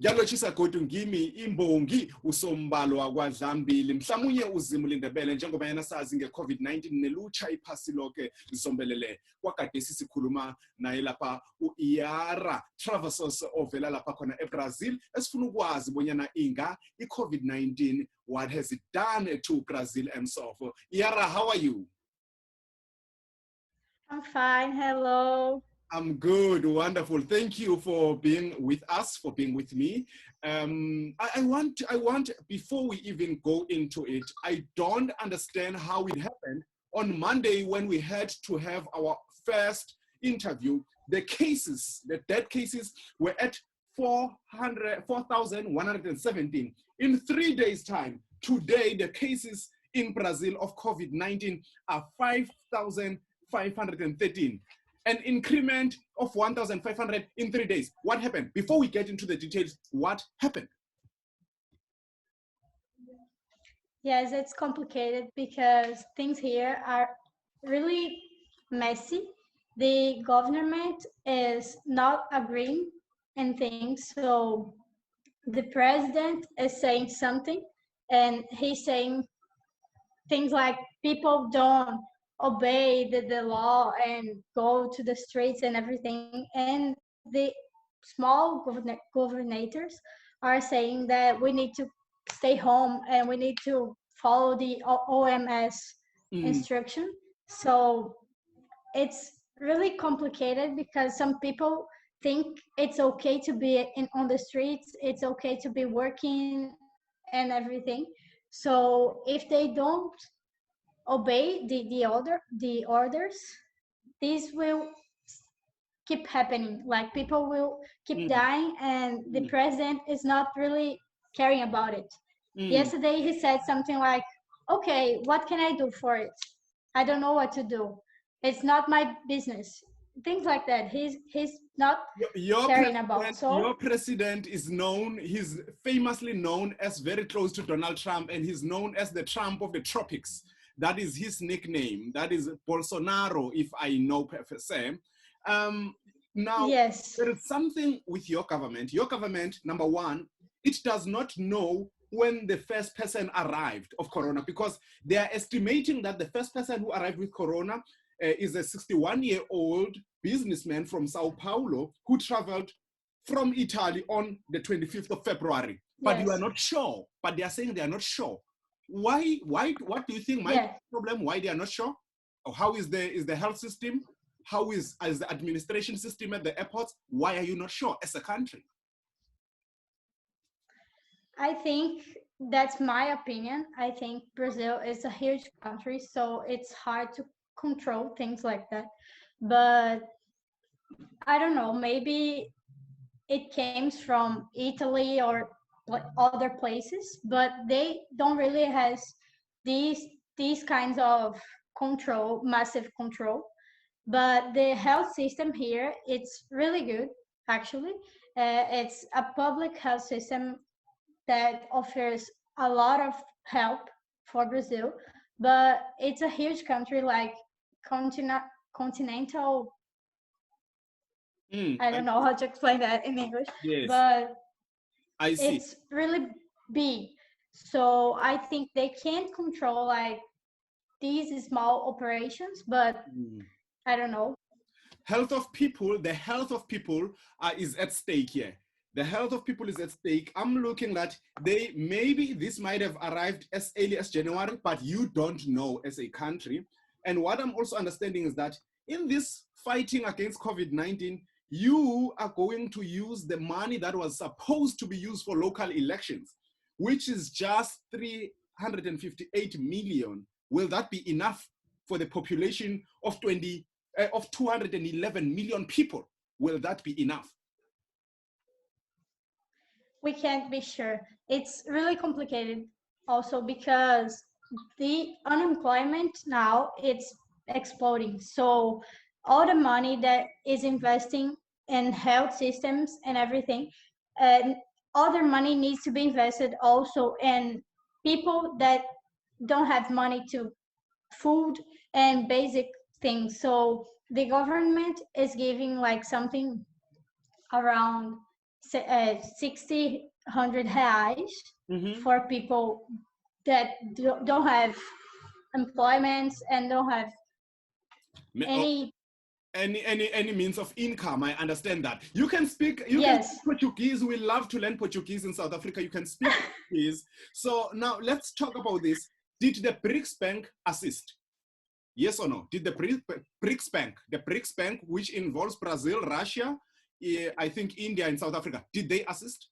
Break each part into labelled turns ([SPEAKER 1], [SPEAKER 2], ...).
[SPEAKER 1] Ngiyalotshisa kodwa ngimi imbongi usombalwa kwaDlambili mhlamunye uzimule Ndebele njengoba yena sazi ngeCovid-19 Nelutjha iphasi lonke lisombelele kwakade sisikhuluma naye lapha Iara Travassos ovela lapha khona eBrazil esifuna ukwazi bonyana inga iCovid-19 what has it done to Brazil and so forth. Iara, how are you?
[SPEAKER 2] I'm fine. Hello.
[SPEAKER 1] I'm good, wonderful. Thank you for being with us, for being with me. I want, before we even go into it, I don't understand how it happened. On Monday, when we had to have our first interview, the cases, the dead cases were at 4,117. In 3 days' time, today, the cases in Brazil of COVID-19 are 5,513. An increment of 1,500 in 3 days. What happened? Before we get into the details, what happened?
[SPEAKER 2] Yes, it's complicated because things here are really messy. The government is not agreeing in things. So the president is saying something and he's saying things like people don't obey the law and go to the streets and everything. And the small governors are saying that we need to stay home and we need to follow the OMS instruction. So it's really complicated because some people think it's okay to be on the streets, it's okay to be working and everything. So if they don't obey the orders, this will keep happening. Like people will keep dying and the president is not really caring about it. Yesterday he said something like, okay, what can I do for it? I don't know what to do. It's not my business. Things like that. He's not caring about. So
[SPEAKER 1] your president is known, he's famously known as very close to Donald Trump, and he's known as the Trump of the tropics. That is his nickname. That is Bolsonaro, if I know per se. Now,
[SPEAKER 2] yes,
[SPEAKER 1] there is something with your government. Your government, number one, it does not know when the first person arrived of Corona, because they are estimating that the first person who arrived with Corona is a 61-year-old businessman from Sao Paulo who traveled from Italy on the 25th of February. But you are not sure. But they are saying they are not sure. Why? What do you think might be the problem? Why they are not sure? Or how is the health system? How is the administration system at the airports? Why are you not sure as a country?
[SPEAKER 2] I think that's my opinion. I think Brazil is a huge country, so it's hard to control things like that. But I don't know, maybe it came from Italy or other places, but they don't really have these kinds of control, massive control. But the health system here, it's really good, actually. It's a public health system that offers a lot of help for Brazil, but it's a huge country, like continental. I don't know how to explain that in English, but
[SPEAKER 1] I see.
[SPEAKER 2] It's really big. So I think they can't control like these small operations, but I don't know.
[SPEAKER 1] The health of people is at stake here. The health of people is at stake. I'm looking at maybe this might have arrived as early as January, but you don't know as a country. And what I'm also understanding is that in this fighting against COVID-19, you are going to use the money that was supposed to be used for local elections, which is just 358 million. Will that be enough for the population of 211 million people? Will that be enough?
[SPEAKER 2] We can't be sure. It's really complicated also because the unemployment now it's exploding. So all the money that is investing in health systems and everything, and other money needs to be invested also in people that don't have money to food and basic things. So the government is giving like something around 60, 100 reais
[SPEAKER 1] Mm-hmm.
[SPEAKER 2] for people that don't have employment and don't have any
[SPEAKER 1] any means of income. I understand that. You can speak
[SPEAKER 2] yes.
[SPEAKER 1] Portuguese. We love to learn Portuguese in South Africa. You can speak Portuguese. So now let's talk about this. Did the BRICS Bank assist? Yes or no? Did the BRICS Bank, which involves Brazil, Russia, I think India and South Africa, did they assist?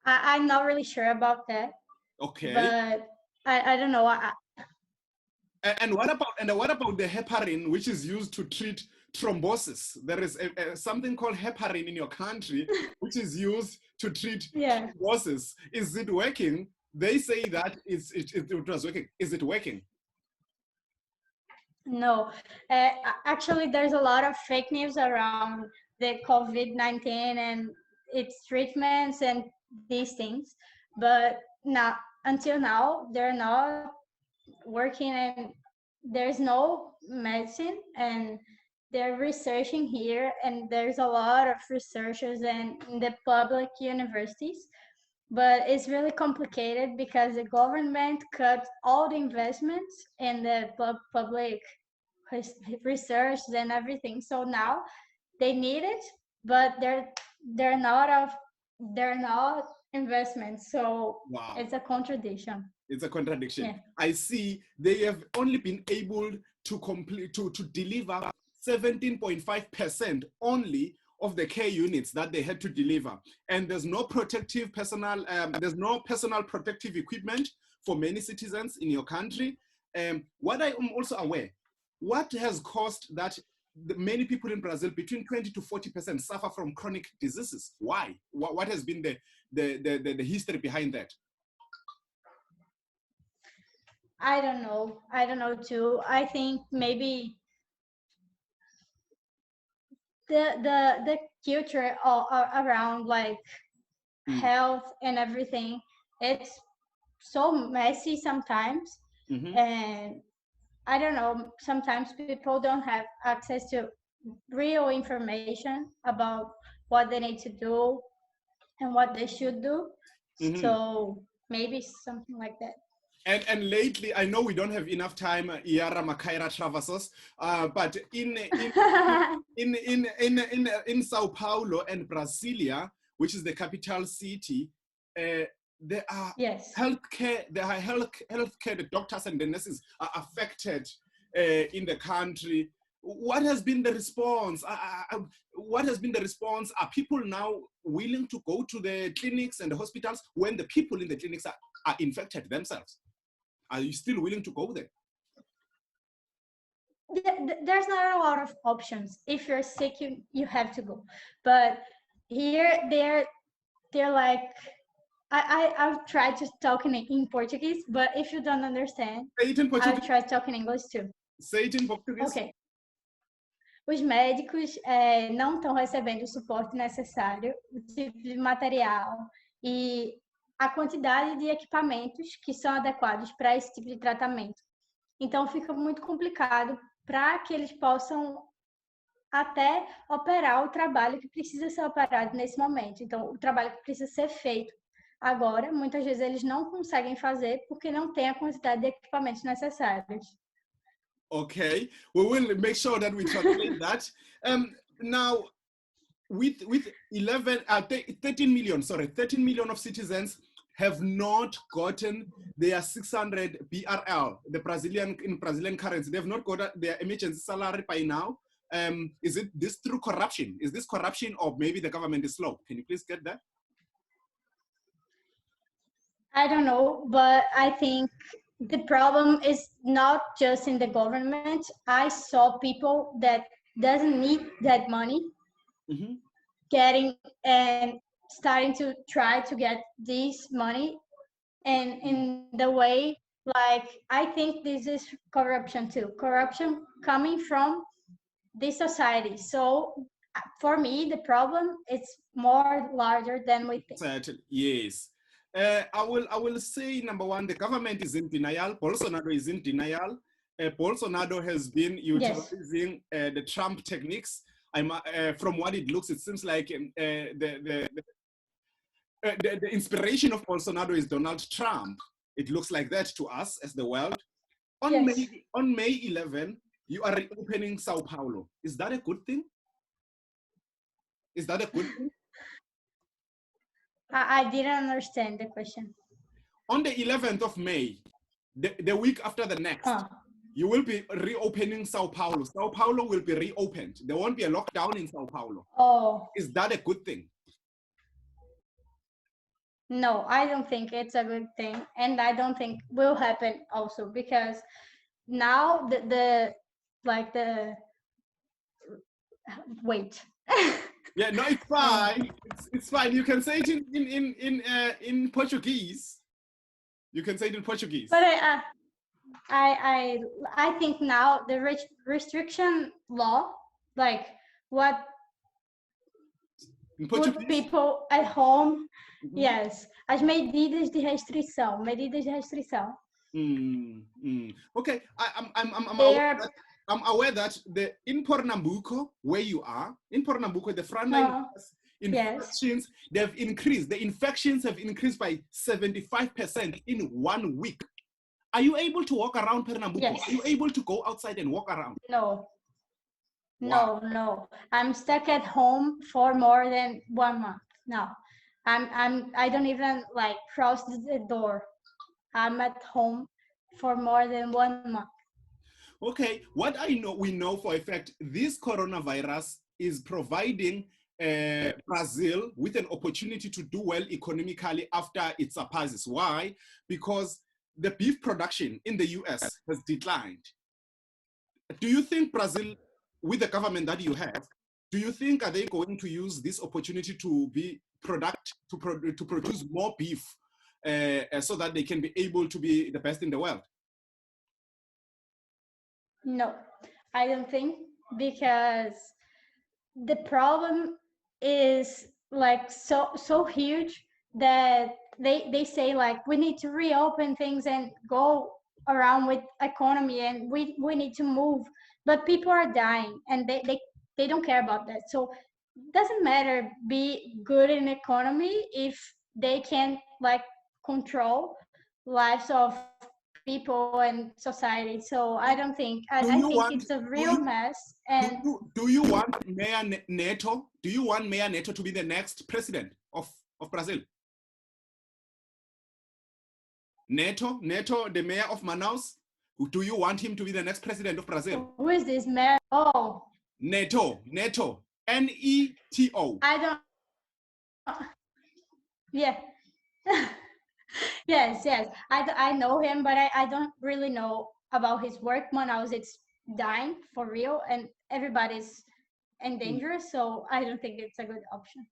[SPEAKER 2] I'm not really sure about that.
[SPEAKER 1] Okay.
[SPEAKER 2] But I don't know.
[SPEAKER 1] And what about the heparin, which is used to treat thrombosis? There is something called heparin in your country, which is used to treat thrombosis. Is it working? They say that it was working. Is it working?
[SPEAKER 2] No. Actually, there's a lot of fake news around the COVID-19 and its treatments and these things. But until now, they're not working, and there's no medicine, and they're researching here, and there's a lot of researchers in the public universities, but it's really complicated because the government cut all the investments in the public research and everything. So now they need it, but they're not investments. So
[SPEAKER 1] wow.
[SPEAKER 2] It's a contradiction.
[SPEAKER 1] It's a contradiction.
[SPEAKER 2] Yeah.
[SPEAKER 1] I see they have only been able to deliver 17.5% only of the care units that they had to deliver. And there's no protective personal, there's no personal protective equipment for many citizens in your country. What I am also aware, what has caused that many people in Brazil, between 20 to 40%, suffer from chronic diseases? Why? What has been the history behind that?
[SPEAKER 2] I don't know too. I think maybe the culture around like health and everything, it's so messy sometimes. And I don't know, sometimes people don't have access to real information about what they need to do and what they should do. So maybe something like that.
[SPEAKER 1] And lately, I know we don't have enough time, Iara Makaira Travassos, but in Sao Paulo and Brasilia, which is the capital city, there are healthcare. The doctors and the nurses are affected in the country. What has been the response? What has been the response? Are people now willing to go to the clinics and the hospitals when the people in the clinics are infected themselves? Are you still willing to go there?
[SPEAKER 2] There's not a lot of options. If you're sick, you have to go. But here, they're like, I'll try to talk in Portuguese, but if you don't understand,
[SPEAKER 1] say it in Portuguese.
[SPEAKER 2] I'll try talking English too.
[SPEAKER 1] Say it in Portuguese.
[SPEAKER 2] Okay. Os médicos não estão recebendo o suporte necessário, o tipo de material e a quantidade de equipamentos que são adequados para esse tipo de tratamento. Então, fica muito complicado para que eles possam até operar o trabalho que precisa ser operado nesse momento. Então, o trabalho que precisa ser feito agora, muitas vezes eles não conseguem fazer porque não tem a quantidade de equipamentos necessários.
[SPEAKER 1] Okay, we will make sure that we translate that. Now, with 13 million of citizens have not gotten their 600 BRL, the Brazilian currency. They've not got their emergency salary by now. Is it this through corruption? Is this corruption, or maybe the government is slow? Can you please get that?
[SPEAKER 2] I don't know, but I think the problem is not just in the government. I saw people that doesn't need that money getting and starting to try to get this money, and in the way, like, I think this is corruption too. Corruption coming from the society. So for me, the problem is more larger than we think.
[SPEAKER 1] Certainly, yes. I will say, number one, the government is in denial. Bolsonaro is in denial. Bolsonaro has been utilizing the Trump techniques. from what it looks, it seems like the inspiration of Bolsonaro is Donald Trump. It looks like that to us as the world. On May 11, you are reopening Sao Paulo. Is that a good thing? Is that a good thing?
[SPEAKER 2] I didn't understand the question.
[SPEAKER 1] On the 11th of May, the week after the next, you will be reopening Sao Paulo. Sao Paulo will be reopened. There won't be a lockdown in Sao Paulo.
[SPEAKER 2] Oh.
[SPEAKER 1] Is that a good thing?
[SPEAKER 2] No, I don't think it's a good thing. And I don't think will happen also, because now wait.
[SPEAKER 1] Yeah, no, it's fine. It's fine. You can say it in Portuguese. You can say it in Portuguese.
[SPEAKER 2] But I think now the restriction law, like what put people at home, yes, as medidas de restrição.
[SPEAKER 1] Okay, I'm aware that in Pernambuco, where you are, in Pernambuco, the frontline infections, they've increased. The infections have increased by 75% in 1 week. Are you able to walk around Pernambuco?
[SPEAKER 2] Yes.
[SPEAKER 1] Are you able to go outside and walk around?
[SPEAKER 2] No.
[SPEAKER 1] Wow.
[SPEAKER 2] No. I'm stuck at home for more than 1 month now. I don't even like cross the door. I'm at home for more than 1 month.
[SPEAKER 1] Okay, what we know for a fact, this coronavirus is providing Brazil with an opportunity to do well economically after it surpasses. Why? Because the beef production in the US has declined. Do you think Brazil, with the government that you have, do you think are they going to use this opportunity to produce more beef so that they can be able to be the best in the world?
[SPEAKER 2] No, I don't think, because the problem is like so huge that they say like we need to reopen things and go around with economy and we need to move, but people are dying and they don't care about that. So it doesn't matter be good in economy if they can't like control lives of people and society. So I don't think, I think it's a real mess. And
[SPEAKER 1] do you want Mayor Neto? Do you want Mayor Neto to be the next president of Brazil? Neto, the mayor of Manaus. Do you want him to be the next president of Brazil?
[SPEAKER 2] Who is this mayor? Oh,
[SPEAKER 1] Neto, Neto, Neto.
[SPEAKER 2] I don't. Yeah. Yes. I know him, but I don't really know about his work. Manaus, it's dying for real, and everybody's in danger. So I don't think it's a good option.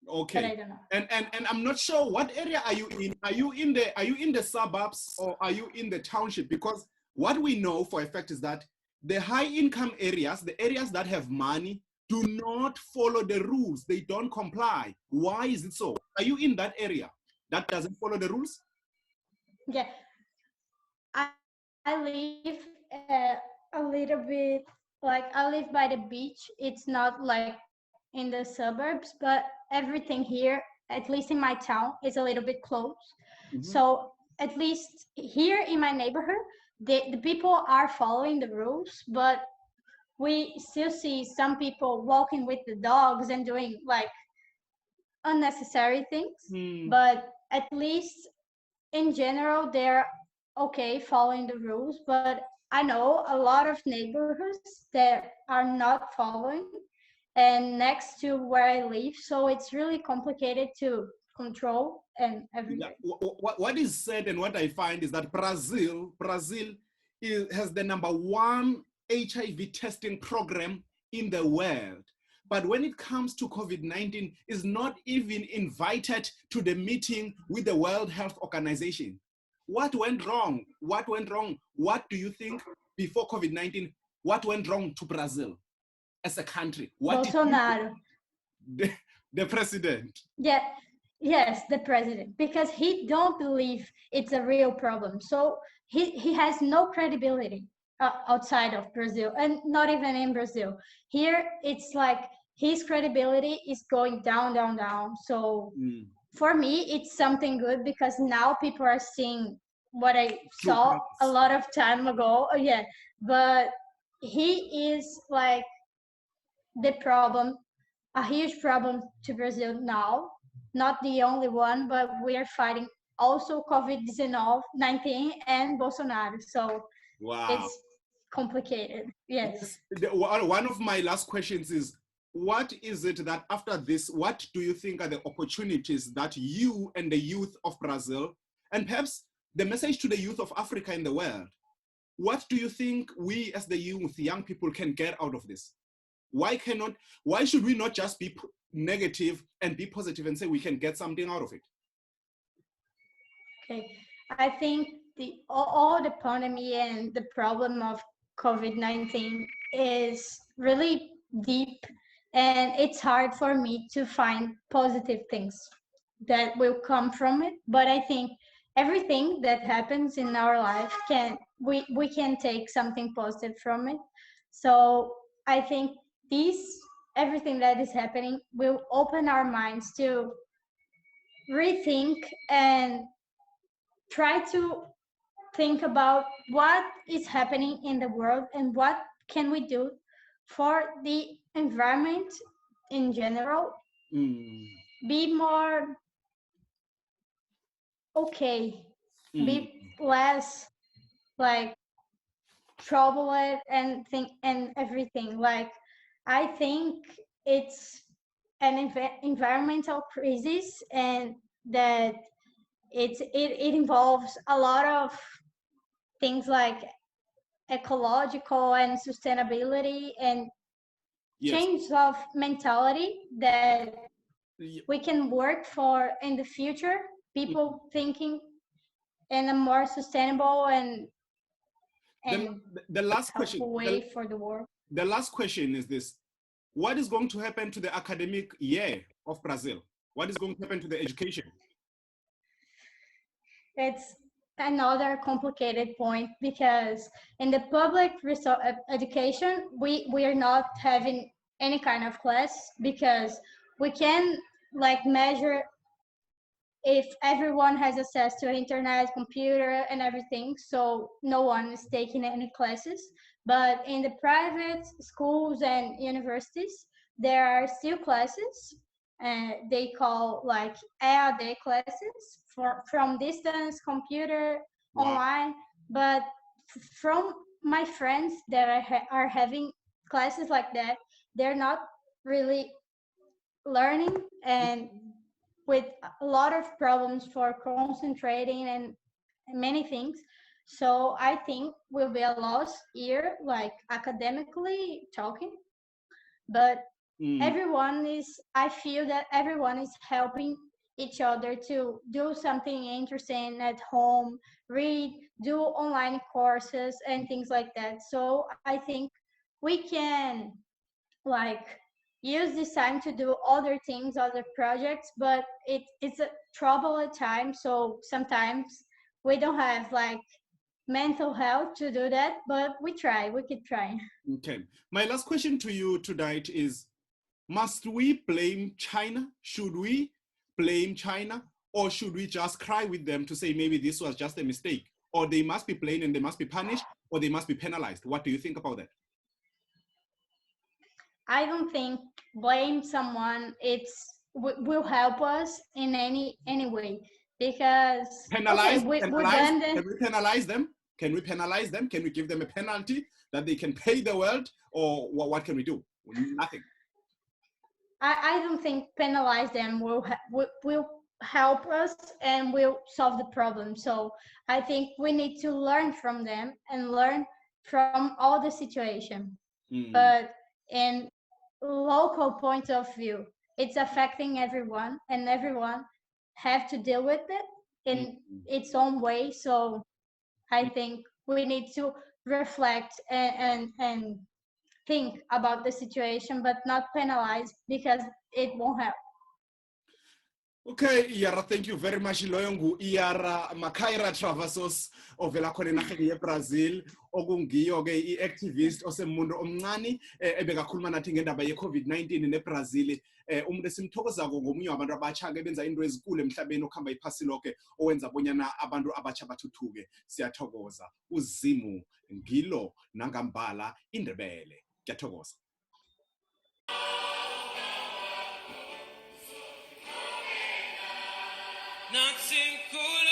[SPEAKER 1] Okay.
[SPEAKER 2] But I don't know.
[SPEAKER 1] And I'm not sure, what area are you in? Are you in the suburbs or are you in the township? Because what we know for a fact is that the high income areas, the areas that have money, do not follow the rules. They don't comply. Why is it so? Are you in that area that doesn't follow the rules?
[SPEAKER 2] Yeah. I live a little bit, like I live by the beach. It's not like in the suburbs, but everything here, at least in my town, is a little bit close. Mm-hmm. So at least here in my neighborhood, the people are following the rules, but we still see some people walking with the dogs and doing like unnecessary things. But at least in general, they're okay following the rules. But I know a lot of neighborhoods that are not following, and next to where I live, so it's really complicated to control and everything.
[SPEAKER 1] Yeah. What is said and what I find is that Brazil has the #1 HIV testing program in the world. But when it comes to COVID-19, is not even invited to the meeting with the World Health Organization. What went wrong? What went wrong? What do you think before COVID-19, what went wrong to Brazil as a country? What
[SPEAKER 2] Bolsonaro.
[SPEAKER 1] The president.
[SPEAKER 2] Yeah, yes, the president, because he don't believe it's a real problem. So he has no credibility outside of Brazil, and not even in Brazil. Here, it's like his credibility is going down, down, down. So for me, it's something good because now people are seeing what I
[SPEAKER 1] True
[SPEAKER 2] saw a
[SPEAKER 1] colors.
[SPEAKER 2] lot of time ago. Oh, yeah, but he is like the problem, a huge problem to Brazil now. Not the only one, but we are fighting also COVID-19 and Bolsonaro. So
[SPEAKER 1] Wow.
[SPEAKER 2] it's complicated. Yes.
[SPEAKER 1] Yes. One of my last questions is, what is it that after this, what do you think are the opportunities that you and the youth of Brazil, and perhaps the message to the youth of Africa and the world, what do you think we as the youth, young people, can get out of this? Why should we not just be negative and be positive and say we can get something out of it?
[SPEAKER 2] Okay. I think all the pandemic and the problem of COVID-19 is really deep, and it's hard for me to find positive things that will come from it. But I think everything that happens in our life we can take something positive from it. So I think everything that is happening will open our minds to rethink and try to think about what is happening in the world and what can we do for the environment in general. Be more okay, be less like troubled and think and everything. Like I think it's an environmental crisis, and that it involves a lot of things like ecological and sustainability and change of mentality that we can work for in the future. People thinking in a more sustainable and
[SPEAKER 1] the last question
[SPEAKER 2] way for the world.
[SPEAKER 1] The last question is this: what is going to happen to the academic year of Brazil? What is going to happen to the education?
[SPEAKER 2] It's another complicated point because in the public education, we are not having any kind of class because we can like measure if everyone has access to internet, computer, and everything. So no one is taking any classes. But in the private schools and universities, there are still classes. They call like EAD classes from distance, computer, online. But from my friends that are having classes like that, they're not really learning, and with a lot of problems for concentrating and many things. So I think will be a lost year, like academically talking. But I feel that everyone is helping each other to do something interesting at home, read, do online courses and things like that. So I think we can like use this time to do other things, other projects, but it's a troubled time. So sometimes we don't have like mental health to do that, but we keep trying.
[SPEAKER 1] Okay. My last question to you tonight is, must we blame China? Should we blame China? Or should we just cry with them to say maybe this was just a mistake? Or they must be blamed and they must be punished, or they must be penalized? What do you think about that?
[SPEAKER 2] I don't think blame someone will help us in any way, because
[SPEAKER 1] penalize,
[SPEAKER 2] okay, we
[SPEAKER 1] penalize. Can we penalize them? Can we penalize them? Can we give them a penalty that they can pay the world? Or what can we do? Nothing.
[SPEAKER 2] I don't think penalize them will help us and will solve the problem. So I think we need to learn from them and learn from all the situation. But in local point of view, it's affecting everyone, and everyone have to deal with it in its own way. So I think we need to reflect and think about the situation, but not penalize, because it won't help.
[SPEAKER 1] Okay, Iara, thank you very much. Loyo ngu-Iara Makaira Travassos ovela khona enarheni yeBrazil okungiyo-ke i-activist osemuntu omncane ebekakhuluma nathi ngendaba ye-COVID-19 neBrazil. Umuntu esimthokozako ngomunye wabantu abatsha-ke benza into ezikulu emhlabeni okuhamba iphasi lonke owenza bonyana abantu abatsha bathuthuke. Siyathokoza. Uzimu ngilo nangambala indebele. Ngiyathokoza.
[SPEAKER 3] Not cool.